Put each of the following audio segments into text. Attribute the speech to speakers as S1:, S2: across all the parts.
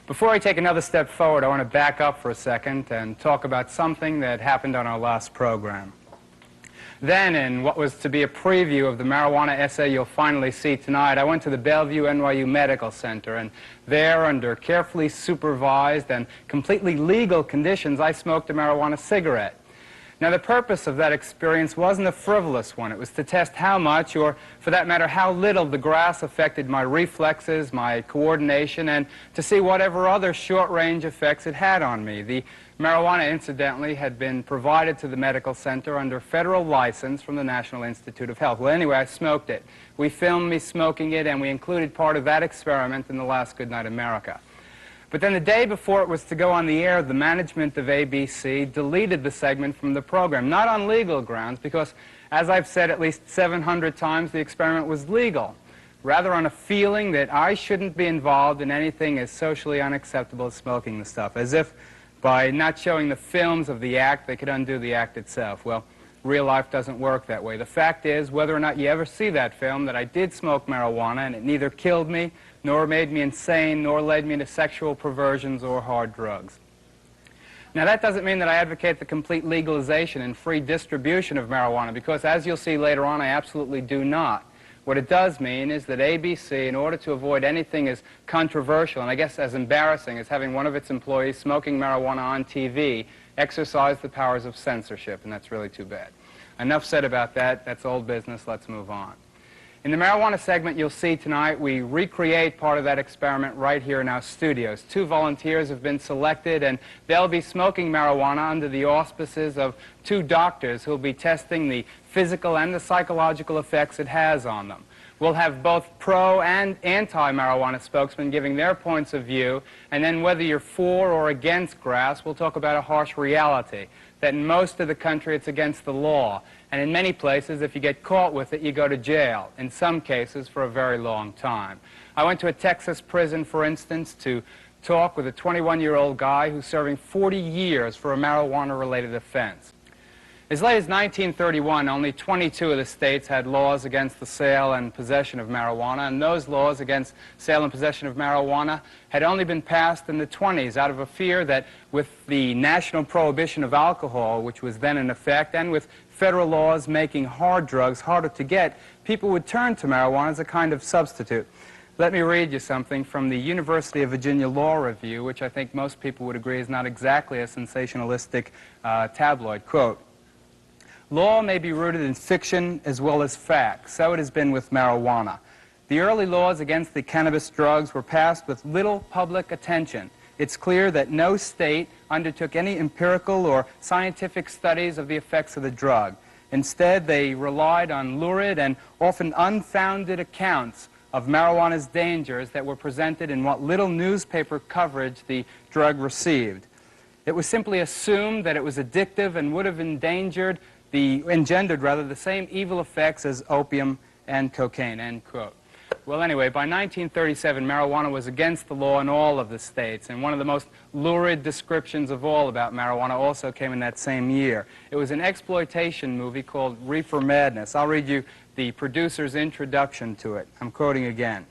S1: Before I take another step forward, I want to back up for a second and talk about something that happened on our last program. Then, in what was to be a preview of the marijuana essay you'll finally see tonight, I went to the Bellevue NYU Medical Center, and there, under carefully supervised and completely legal conditions, I smoked a marijuana cigarette. Now, the purpose of that experience wasn't a frivolous one. It was to test how much, or for that matter, how little the grass affected my reflexes, my coordination, and to see whatever other short-range effects it had on me. The marijuana, incidentally, had been provided to the medical center under federal license from the National Institute of Health. Well, anyway, I smoked it. We filmed me smoking it, and we included part of that experiment in the last Goodnight America. But then the day before it was to go on the air, the management of ABC deleted the segment from the program, not on legal grounds, because, as I've said at least 700 times, the experiment was legal, rather on a feeling that I shouldn't be involved in anything as socially unacceptable as smoking the stuff, as if by not showing the films of the act, they could undo the act itself. Well, real life doesn't work that way. The fact is, whether or not you ever see that film, that I did smoke marijuana, and it neither killed me, nor made me insane, nor led me into sexual perversions or hard drugs. Now, that doesn't mean that I advocate the complete legalization and free distribution of marijuana, because, as you'll see later on, I absolutely do not. What it does mean is that ABC, in order to avoid anything as controversial and I guess as embarrassing as having one of its employees smoking marijuana on TV, exercised the powers of censorship, and that's really too bad. Enough said about that. That's old business. Let's move on. In the marijuana segment you'll see tonight, we recreate part of that experiment right here in our studios. 2 volunteers have been selected, and they'll be smoking marijuana under the auspices of 2 doctors who'll be testing the physical and the psychological effects it has on them. We'll have both pro and anti-marijuana spokesmen giving their points of view, and then whether you're for or against grass, we'll talk about a harsh reality, that in most of the country it's against the law. And in many places, if you get caught with it, you go to jail, in some cases for a very long time. I went to a Texas prison, for instance, to talk with a 21-year-old guy who's serving 40 years for a marijuana-related offense. As late as 1931, only 22 of the states had laws against the sale and possession of marijuana, and those laws against sale and possession of marijuana had only been passed in the 20s out of a fear that with the national prohibition of alcohol, which was then in effect, and with federal laws making hard drugs harder to get, people would turn to marijuana as a kind of substitute. Let me read you something from the University of Virginia Law Review, which I think most people would agree is not exactly a sensationalistic tabloid. Quote, "Law may be rooted in fiction as well as fact. So it has been with marijuana. The early laws against the cannabis drugs were passed with little public attention. It's clear that no state undertook any empirical or scientific studies of the effects of the drug. Instead, they relied on lurid and often unfounded accounts of marijuana's dangers that were presented in what little newspaper coverage the drug received. It was simply assumed that it was addictive and would have engendered the same evil effects as opium and cocaine," end quote. Well, anyway, by 1937, marijuana was against the law in all of the states, and one of the most lurid descriptions of all about marijuana also came in that same year. It was an exploitation movie called Reefer Madness. I'll read you the producer's introduction to it. I'm quoting again.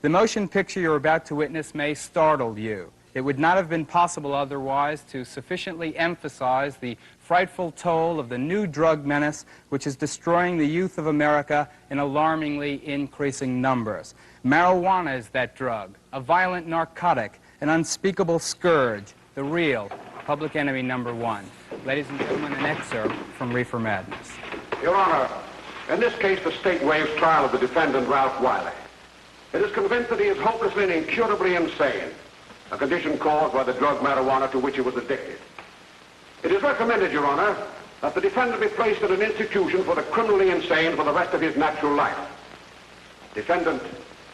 S1: "The motion picture you're about to witness may startle you. It would not have been possible otherwise to sufficiently emphasize the frightful toll of the new drug menace which is destroying the youth of America in alarmingly increasing numbers. Marijuana is that drug, a violent narcotic, an unspeakable scourge, the real public enemy number 1. Ladies and gentlemen, an excerpt from Reefer Madness.
S2: Your Honor, in this case, the state waives trial of the defendant, Ralph Wiley. It is convinced that he is hopelessly and incurably insane, a condition caused by the drug marijuana to which he was addicted. It is recommended, Your Honor, that the defendant be placed in an institution for the criminally insane for the rest of his natural life. Defendant's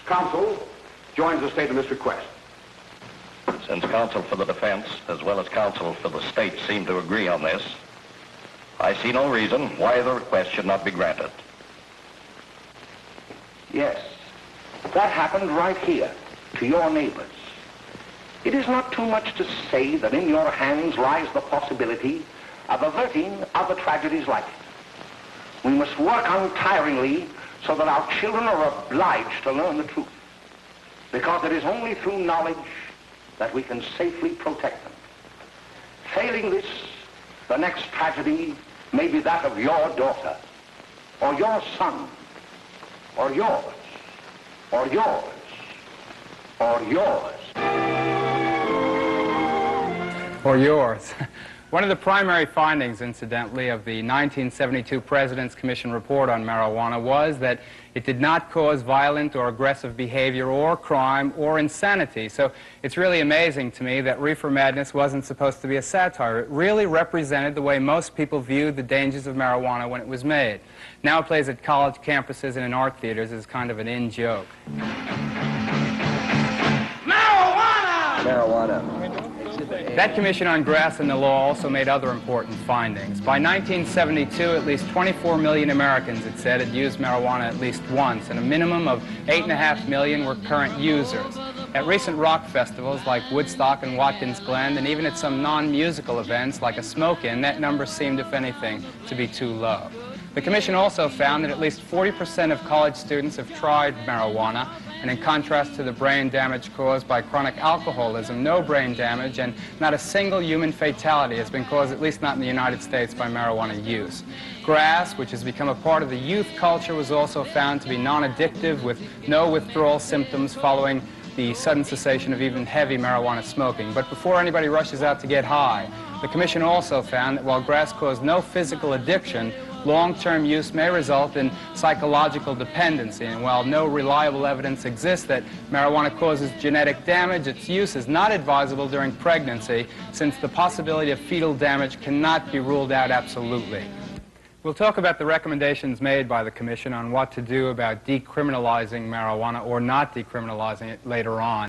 S2: counsel joins the state in this request.
S3: Since counsel for the defense, as well as counsel for the state, seem to agree on this, I see no reason why the request should not be granted.
S4: Yes, that happened right here, to your neighbors. It is not too much to say that in your hands lies the possibility of averting other tragedies like it. We must work untiringly so that our children are obliged to learn the truth, because it is only through knowledge that we can safely protect them. Failing this, the next tragedy may be that of your daughter, or your son, or yours, or yours, or yours.
S1: Or yours. One of the primary findings, incidentally, of the 1972 President's Commission report on marijuana was that it did not cause violent or aggressive behavior or crime or insanity. So it's really amazing to me that Reefer Madness wasn't supposed to be a satire. It really represented the way most people viewed the dangers of marijuana when it was made. Now it plays at college campuses and in art theaters as kind of an in-joke.
S5: Marijuana.
S1: That Commission on Grass and the Law also made other important findings. By 1972, at least 24 million Americans, it said, had used marijuana at least once, and a minimum of 8.5 million were current users. At recent rock festivals like Woodstock and Watkins Glen, and even at some non-musical events like a smoke-in, that number seemed, if anything, to be too low. The Commission also found that at least 40% of college students have tried marijuana, and in contrast to the brain damage caused by chronic alcoholism, no brain damage and not a single human fatality has been caused, at least not in the United States, by marijuana use. Grass, which has become a part of the youth culture, was also found to be non-addictive with no withdrawal symptoms following the sudden cessation of even heavy marijuana smoking. But before anybody rushes out to get high, the Commission also found that while grass caused no physical addiction, long-term use may result in psychological dependency, and while no reliable evidence exists that marijuana causes genetic damage, its use is not advisable during pregnancy, since the possibility of fetal damage cannot be ruled out absolutely. We'll talk about the recommendations made by the Commission on what to do about decriminalizing marijuana or not decriminalizing it later on.